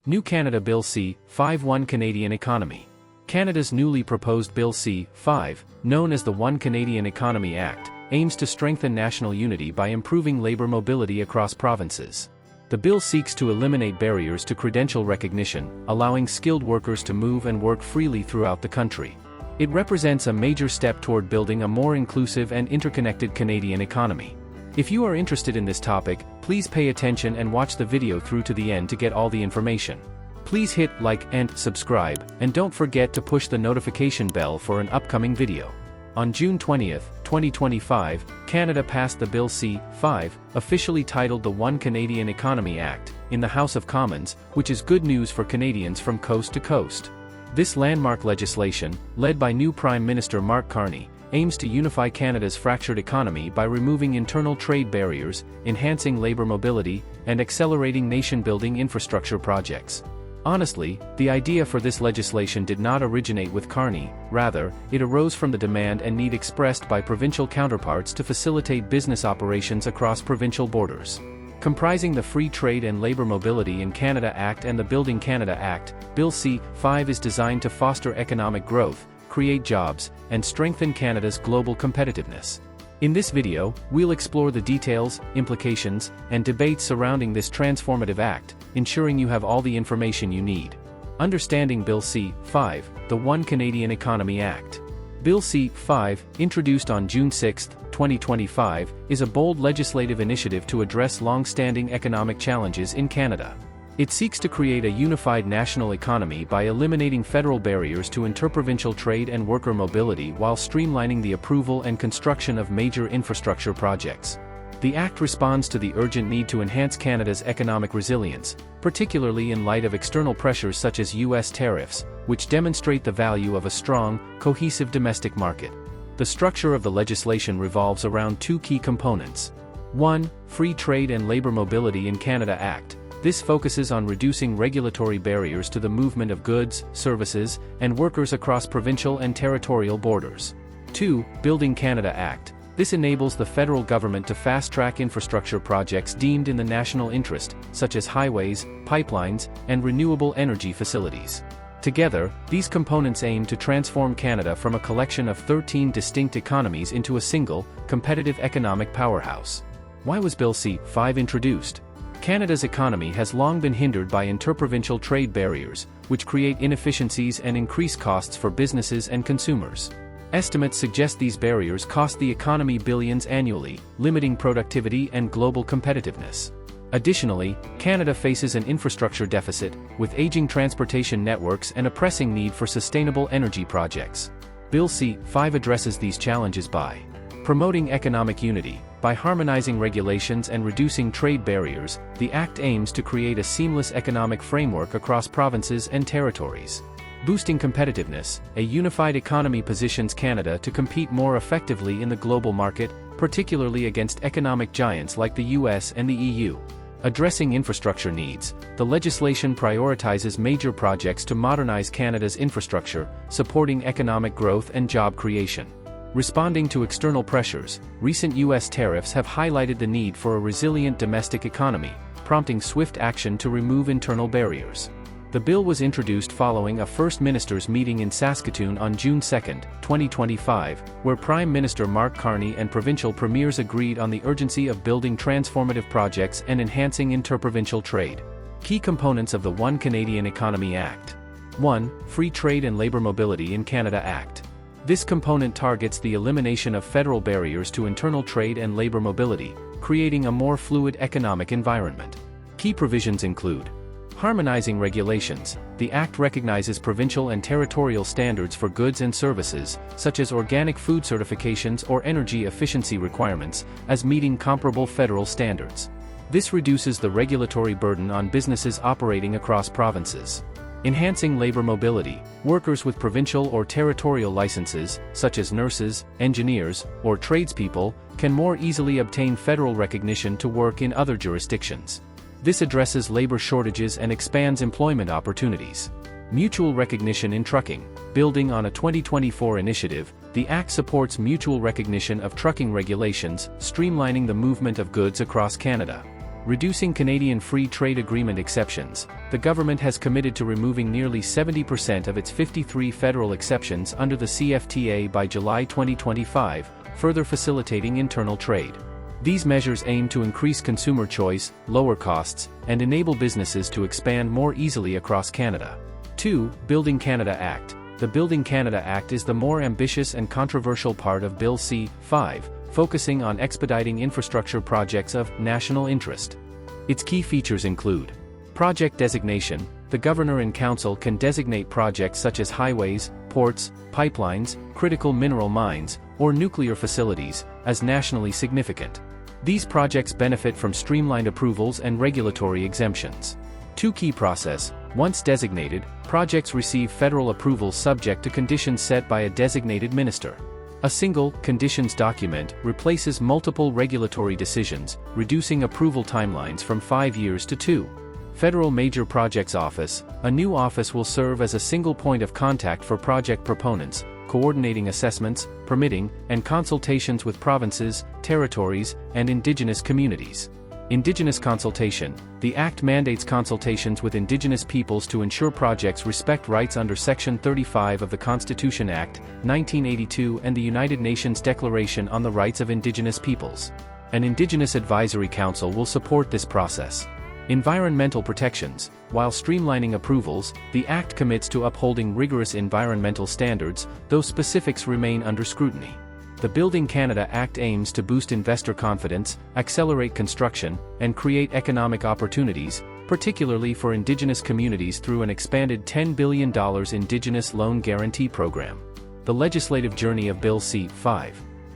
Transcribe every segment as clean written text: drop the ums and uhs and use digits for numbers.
New Canada Bill C-5 One Canadian Economy. Canada's newly proposed Bill C-5, known as the One Canadian Economy Act, aims to strengthen national unity by improving labor mobility across provinces. The bill seeks to eliminate barriers to credential recognition, allowing skilled workers to move and work freely throughout the country. It represents a major step toward building a more inclusive and interconnected Canadian economy. If you are interested in this topic, please pay attention and watch the video through to the end to get all the information. Please hit like and subscribe, and don't forget to push the notification bell for an upcoming video. On June 20, 2025, Canada passed the Bill C-5, officially titled the One Canadian Economy Act, in the House of Commons, which is good news for Canadians from coast to coast. This landmark legislation, led by new Prime Minister Mark Carney, aims to unify Canada's fractured economy by removing internal trade barriers, enhancing labor mobility, and accelerating nation-building infrastructure projects. Honestly, the idea for this legislation did not originate with Carney, rather, it arose from the demand and need expressed by provincial counterparts to facilitate business operations across provincial borders. Comprising the Free Trade and Labor Mobility in Canada Act and the Building Canada Act, Bill C-5 is designed to foster economic growth, create jobs, and strengthen Canada's global competitiveness. In this video, we'll explore the details, implications, and debates surrounding this transformative act, ensuring you have all the information you need. Understanding Bill C-5, the One Canadian Economy Act. Bill C-5, introduced on June 6, 2025, is a bold legislative initiative to address long-standing economic challenges in Canada. It seeks to create a unified national economy by eliminating federal barriers to interprovincial trade and worker mobility while streamlining the approval and construction of major infrastructure projects. The Act responds to the urgent need to enhance Canada's economic resilience, particularly in light of external pressures such as U.S. tariffs, which demonstrate the value of a strong, cohesive domestic market. The structure of the legislation revolves around two key components. 1. Free Trade and Labor Mobility in Canada Act. This focuses on reducing regulatory barriers to the movement of goods, services, and workers across provincial and territorial borders. 2. Building Canada Act. This enables the federal government to fast-track infrastructure projects deemed in the national interest, such as highways, pipelines, and renewable energy facilities. Together, these components aim to transform Canada from a collection of 13 distinct economies into a single, competitive economic powerhouse. Why was Bill C-5 introduced? Canada's economy has long been hindered by interprovincial trade barriers, which create inefficiencies and increase costs for businesses and consumers. Estimates suggest these barriers cost the economy billions annually, limiting productivity and global competitiveness. Additionally, Canada faces an infrastructure deficit, with aging transportation networks and a pressing need for sustainable energy projects. Bill C-5 addresses these challenges by promoting economic unity. By harmonizing regulations and reducing trade barriers, the Act aims to create a seamless economic framework across provinces and territories. Boosting competitiveness, a unified economy positions Canada to compete more effectively in the global market, particularly against economic giants like the US and the EU. Addressing infrastructure needs, the legislation prioritizes major projects to modernize Canada's infrastructure, supporting economic growth and job creation. Responding to external pressures, recent U.S. tariffs have highlighted the need for a resilient domestic economy, prompting swift action to remove internal barriers. The bill was introduced following a First Minister's meeting in Saskatoon on June 2, 2025, where Prime Minister Mark Carney and provincial premiers agreed on the urgency of building transformative projects and enhancing interprovincial trade. Key components of the One Canadian Economy Act. 1. Free Trade and Labor Mobility in Canada Act. This component targets the elimination of federal barriers to internal trade and labor mobility, creating a more fluid economic environment. Key provisions include harmonizing regulations. The Act recognizes provincial and territorial standards for goods and services, such as organic food certifications or energy efficiency requirements, as meeting comparable federal standards. This reduces the regulatory burden on businesses operating across provinces. Enhancing labor mobility. Workers with provincial or territorial licenses, such as nurses, engineers, or tradespeople, can more easily obtain federal recognition to work in other jurisdictions. This addresses labor shortages and expands employment opportunities. Mutual recognition in trucking. Building on a 2024 initiative, the Act supports mutual recognition of trucking regulations, streamlining the movement of goods across Canada. Reducing Canadian Free Trade Agreement exceptions. The government has committed to removing nearly 70% of its 53 federal exceptions under the CFTA by July 2025, further facilitating internal trade. These measures aim to increase consumer choice, lower costs, and enable businesses to expand more easily across Canada. 2. Building Canada Act. The Building Canada Act is the more ambitious and controversial part of Bill C-5, focusing on expediting infrastructure projects of national interest. Its key features include project designation. The Governor and Council can designate projects such as highways, ports, pipelines, critical mineral mines, or nuclear facilities as nationally significant. These projects benefit from streamlined approvals and regulatory exemptions. 2. Key process. Once designated, projects receive federal approval subject to conditions set by a designated minister. A single conditions document replaces multiple regulatory decisions, reducing approval timelines from 5 years to 2. Federal Major Projects Office. A new office will serve as a single point of contact for project proponents, coordinating assessments, permitting, and consultations with provinces, territories, and Indigenous communities. Indigenous consultation. The Act mandates consultations with Indigenous peoples to ensure projects respect rights under Section 35 of the Constitution Act, 1982 and the United Nations Declaration on the Rights of Indigenous Peoples. An Indigenous Advisory Council will support this process. Environmental protections. While streamlining approvals, the Act commits to upholding rigorous environmental standards, though specifics remain under scrutiny. The Building Canada Act aims to boost investor confidence, accelerate construction, and create economic opportunities, particularly for Indigenous communities through an expanded $10 billion Indigenous Loan Guarantee Program. The legislative journey of Bill C-5.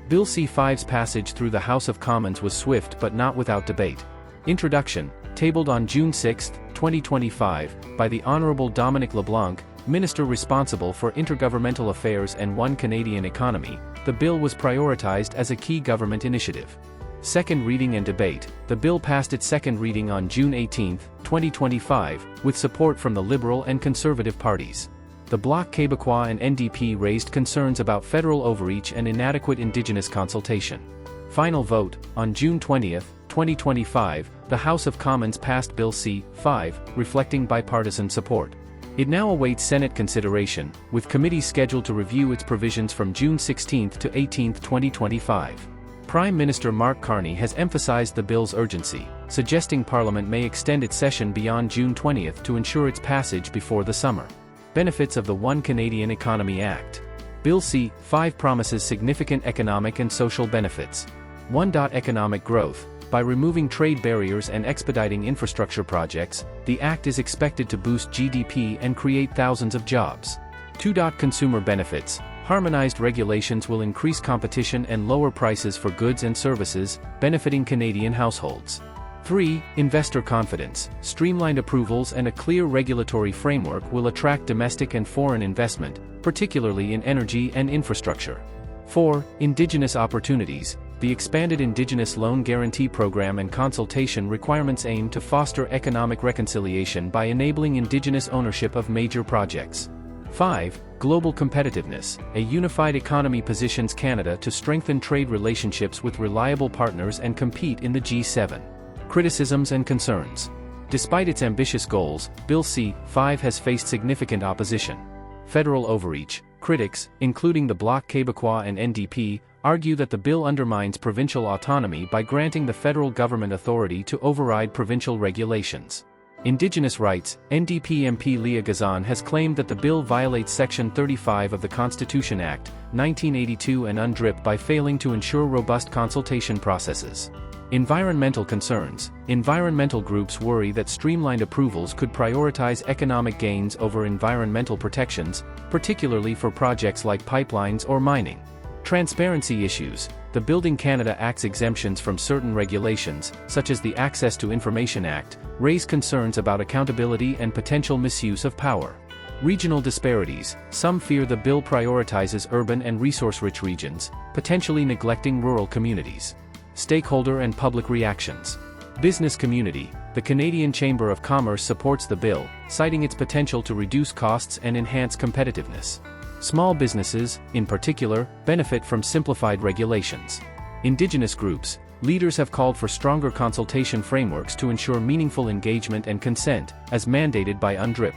Bill C-5's passage through the House of Commons was swift but not without debate. Introduction. Tabled on June 6, 2025, by the Honourable Dominic LeBlanc, Minister responsible for Intergovernmental Affairs and One Canadian Economy, the bill was prioritized as a key government initiative. Second reading and debate. The bill passed its second reading on June 18, 2025, with support from the Liberal and Conservative parties. The Bloc Québécois and NDP raised concerns about federal overreach and inadequate Indigenous consultation. Final vote. On June 20, 2025, the House of Commons passed Bill C-5, reflecting bipartisan support. It now awaits Senate consideration, with committees scheduled to review its provisions from June 16 to 18, 2025. Prime Minister Mark Carney has emphasized the bill's urgency, suggesting Parliament may extend its session beyond June 20 to ensure its passage before the summer. Benefits of the One Canadian Economy Act. Bill C-5 promises significant economic and social benefits. 1. Economic growth. By removing trade barriers and expediting infrastructure projects, the Act is expected to boost GDP and create thousands of jobs. 2. Consumer benefits. Harmonized regulations will increase competition and lower prices for goods and services, benefiting Canadian households. 3. Investor confidence. Streamlined approvals and a clear regulatory framework will attract domestic and foreign investment, particularly in energy and infrastructure. 4. Indigenous opportunities. The expanded Indigenous Loan Guarantee Program and consultation requirements aim to foster economic reconciliation by enabling Indigenous ownership of major projects. 5. Global competitiveness. A unified economy positions Canada to strengthen trade relationships with reliable partners and compete in the G7. Criticisms and concerns. Despite its ambitious goals, Bill C-5 has faced significant opposition. Federal overreach. Critics, including the Bloc Québécois and NDP, argue that the bill undermines provincial autonomy by granting the federal government authority to override provincial regulations. Indigenous rights. NDP MP Leah Gazan has claimed that the bill violates Section 35 of the Constitution Act, 1982 and UNDRIP by failing to ensure robust consultation processes. Environmental concerns. Environmental groups worry that streamlined approvals could prioritize economic gains over environmental protections, particularly for projects like pipelines or mining. Transparency issues. The Building Canada Act's exemptions from certain regulations, such as the Access to Information Act, raise concerns about accountability and potential misuse of power. Regional disparities. Some fear the bill prioritizes urban and resource-rich regions, potentially neglecting rural communities. Stakeholder and public reactions. Business community. The Canadian Chamber of Commerce supports the bill, citing its potential to reduce costs and enhance competitiveness. Small businesses, in particular, benefit from simplified regulations. Indigenous groups. Leaders have called for stronger consultation frameworks to ensure meaningful engagement and consent, as mandated by UNDRIP.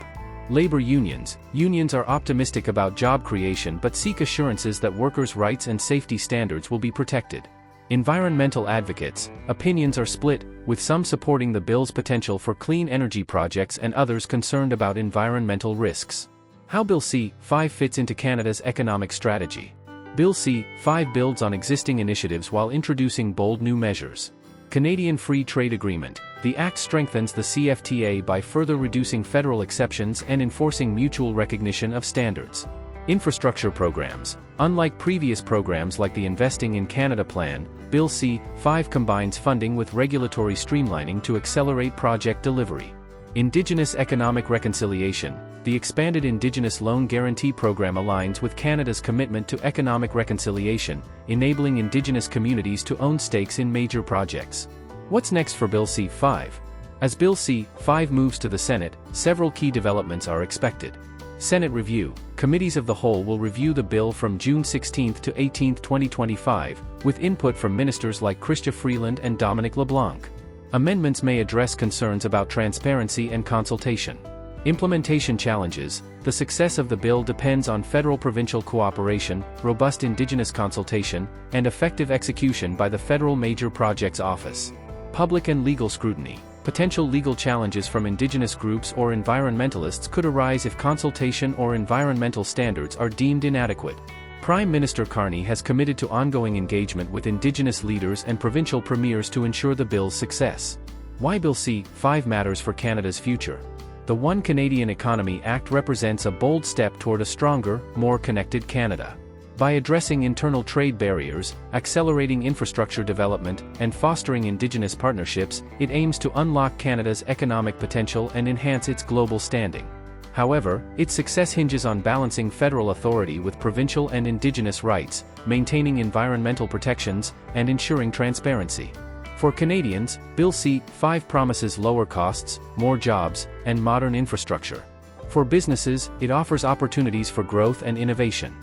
Labor unions are optimistic about job creation but seek assurances that workers' rights and safety standards will be protected. Environmental advocates' opinions are split, with some supporting the bill's potential for clean energy projects and others concerned about environmental risks. How Bill C-5 fits into Canada's economic strategy. Bill C-5 builds on existing initiatives while introducing bold new measures. Canadian Free Trade Agreement. The Act strengthens the CFTA by further reducing federal exceptions and enforcing mutual recognition of standards. Infrastructure programs. Unlike previous programs like the Investing in Canada Plan, Bill C-5 combines funding with regulatory streamlining to accelerate project delivery. Indigenous economic reconciliation. The expanded Indigenous Loan Guarantee Program aligns with Canada's commitment to economic reconciliation, enabling Indigenous communities to own stakes in major projects. What's next for Bill C-5? As Bill C-5 moves to the Senate, several key developments are expected. Senate review. Committees of the whole will review the bill from June 16 to 18, 2025, with input from ministers like Chrystia Freeland and Dominic LeBlanc. Amendments may address concerns about transparency and consultation. Implementation challenges. The success of the bill depends on federal-provincial cooperation, robust Indigenous consultation, and effective execution by the Federal Major Projects Office. Public and legal scrutiny. Potential legal challenges from Indigenous groups or environmentalists could arise if consultation or environmental standards are deemed inadequate. Prime Minister Carney has committed to ongoing engagement with Indigenous leaders and provincial premiers to ensure the bill's success. Why Bill C-5 matters for Canada's future. The One Canadian Economy Act represents a bold step toward a stronger, more connected Canada. By addressing internal trade barriers, accelerating infrastructure development, and fostering Indigenous partnerships, it aims to unlock Canada's economic potential and enhance its global standing. However, its success hinges on balancing federal authority with provincial and Indigenous rights, maintaining environmental protections, and ensuring transparency. For Canadians, Bill C-5 promises lower costs, more jobs, and modern infrastructure. For businesses, it offers opportunities for growth and innovation.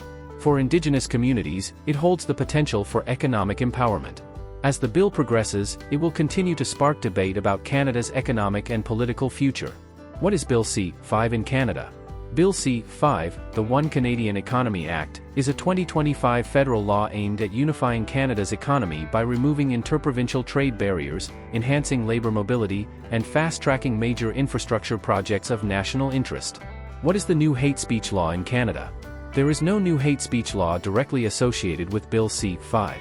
For Indigenous communities, it holds the potential for economic empowerment. As the bill progresses, it will continue to spark debate about Canada's economic and political future. What is Bill C-5 in Canada? Bill C-5, the One Canadian Economy Act, is a 2025 federal law aimed at unifying Canada's economy by removing interprovincial trade barriers, enhancing labor mobility, and fast-tracking major infrastructure projects of national interest. What is the new hate speech law in Canada? There is no new hate speech law directly associated with Bill C-5.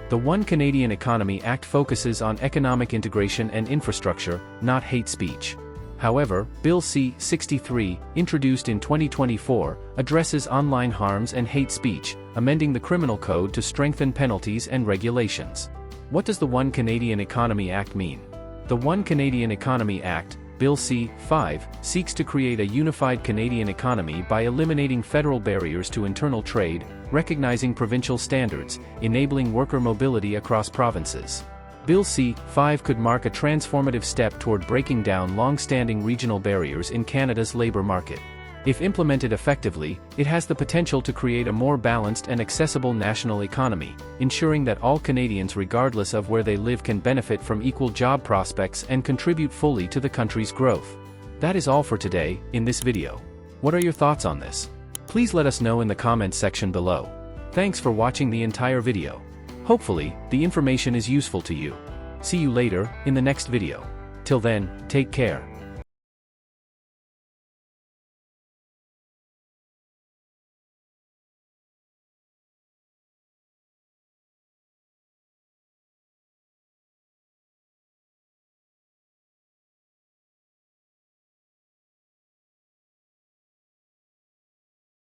The One Canadian Economy Act focuses on economic integration and infrastructure, not hate speech. However, Bill C-63, introduced in 2024, addresses online harms and hate speech, amending the criminal code to strengthen penalties and regulations. What does the One Canadian Economy Act mean? The One Canadian Economy Act, Bill C-5, seeks to create a unified Canadian economy by eliminating federal barriers to internal trade, recognizing provincial standards, enabling worker mobility across provinces. Bill C-5 could mark a transformative step toward breaking down long-standing regional barriers in Canada's labor market. If implemented effectively, it has the potential to create a more balanced and accessible national economy, ensuring that all Canadians regardless of where they live can benefit from equal job prospects and contribute fully to the country's growth. That is all for today, in this video. What are your thoughts on this? Please let us know in the comments section below. Thanks for watching the entire video. Hopefully, the information is useful to you. See you later, in the next video. Till then, take care.